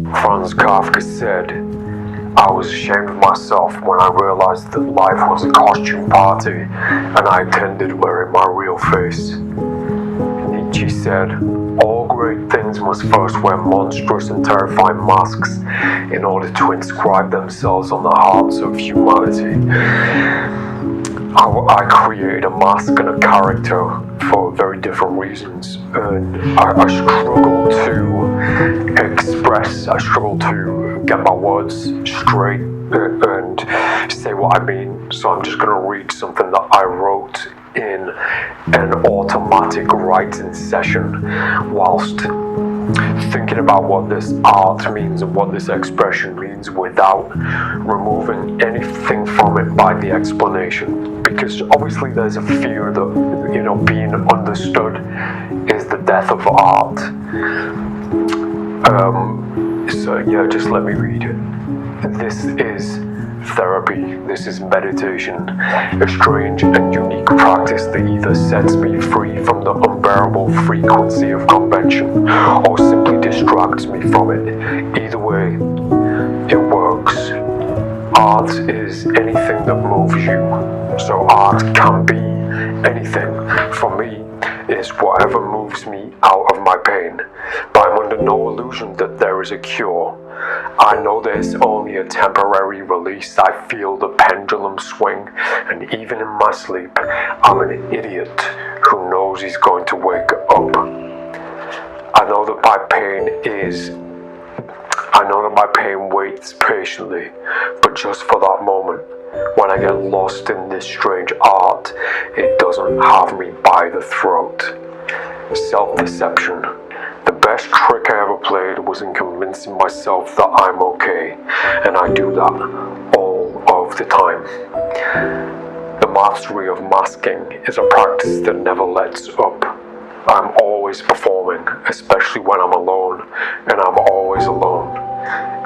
Franz Kafka said, I was ashamed of myself when I realized that life was a costume party and I attended wearing my real face. Nietzsche said, all great things must first wear monstrous and terrifying masks in order to inscribe themselves on the hearts of humanity. I created a mask and a character for very different reasons, and I struggle to express, I struggle to get my words straight and say what I mean, so I'm just going to read something that I wrote in an automatic writing session whilst thinking about what this art means and what this expression means without removing anything from it by the explanation, because obviously there's a fear that being understood is the death of art. Just let me read it. This is therapy. This is meditation, a strange and unique practice that either sets me free from the unbearable frequency of convention or simply distracts me from it. Either way, it works. Art is anything that moves you, so art can be anything. For me, it's whatever moves me out of my pain, but I'm under no illusion that there is a cure. I know there's only a temporary release. I feel the pendulum swing, and even in my sleep, I'm an idiot who knows he's going to wake up. I know that my pain waits patiently, but just for that moment, when I get lost in this strange art, it doesn't have me by the throat. Self-deception. The best trick I ever played was in convincing myself that I'm okay, and I do that all of the time. The mastery of masking is a practice that never lets up. I'm always performing, especially when I'm alone, and I'm always alone.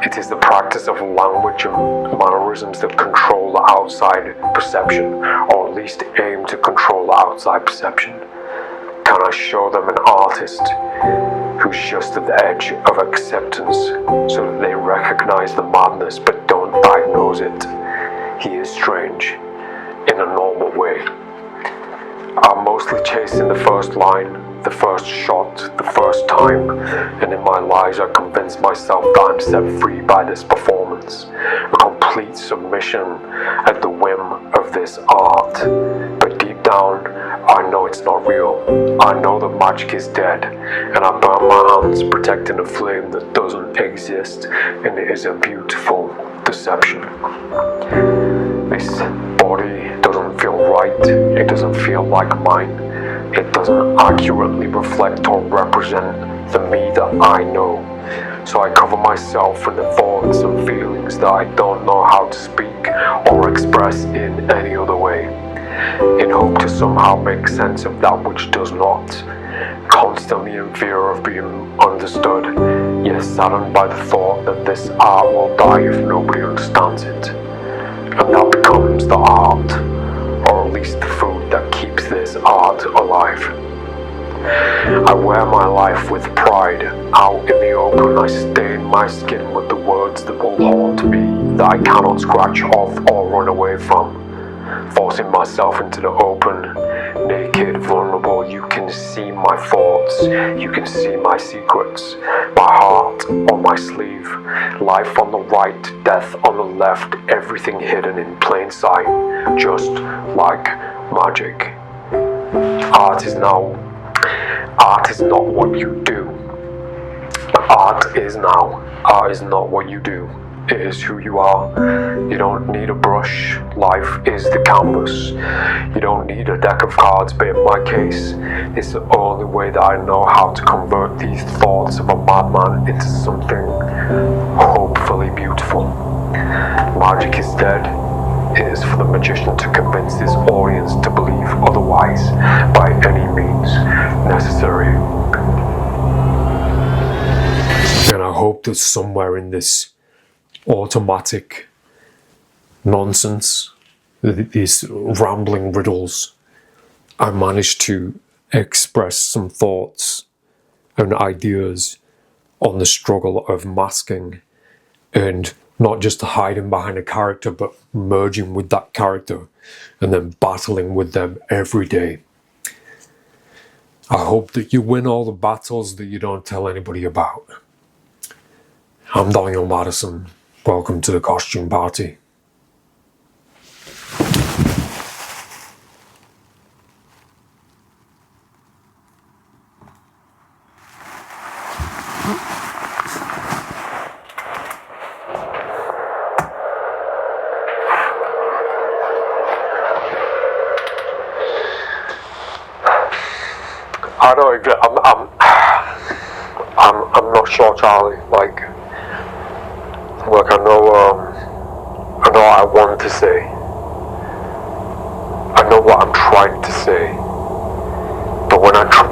It is the practice of language and mannerisms that control the outside perception, or at least aim to control the outside perception. Can I show them an artist who's just at the edge of acceptance so that they recognize the madness but don't diagnose it? He is strange in a normal way. I'm mostly chasing the first line, the first shot, the first time, and in my lies I convince myself that I'm set free by this performance, a complete submission at the whim of this art. But deep down, I know it's not real. I know that magic is dead, and I burn my hands protecting a flame that doesn't exist, and it is a beautiful deception. This body doesn't feel right, it doesn't feel like mine, it doesn't accurately reflect or represent the me that I know. So I cover myself in the thoughts and feelings that I don't know how to speak or express in any other way, in hope to somehow make sense of that which does not, constantly in fear of being understood, yet saddened by the thought that this art will die if nobody understands it. And that becomes the art, or at least the food that keeps this art alive. I wear my life with pride. Out in the open, I stain my skin with the words that will haunt me, that I cannot scratch off or run away from. Forcing myself into the open, naked, vulnerable, you can see my thoughts, you can see my secrets, my heart on my sleeve, life on the right, death on the left, everything hidden in plain sight, just like magic. Art is not what you do. Art is now. Art is not what you do. It is who you are. You don't need a brush. Life is the canvas. You don't need a deck of cards, but in my case, it's the only way that I know how to convert these thoughts of a madman into something hopefully beautiful. Magic is dead. It is for the magician to convince his audience to believe otherwise by any means necessary. And I hope that somewhere in this automatic nonsense, these rambling riddles, I managed to express some thoughts and ideas on the struggle of masking and not just hiding behind a character, but merging with that character and then battling with them every day. I hope that you win all the battles that you don't tell anybody about. I'm Daniel Madison. Welcome to the costume party. I don't even, I'm not sure, Charlie. Like I know what I want to say. I know what I'm trying to say. But when I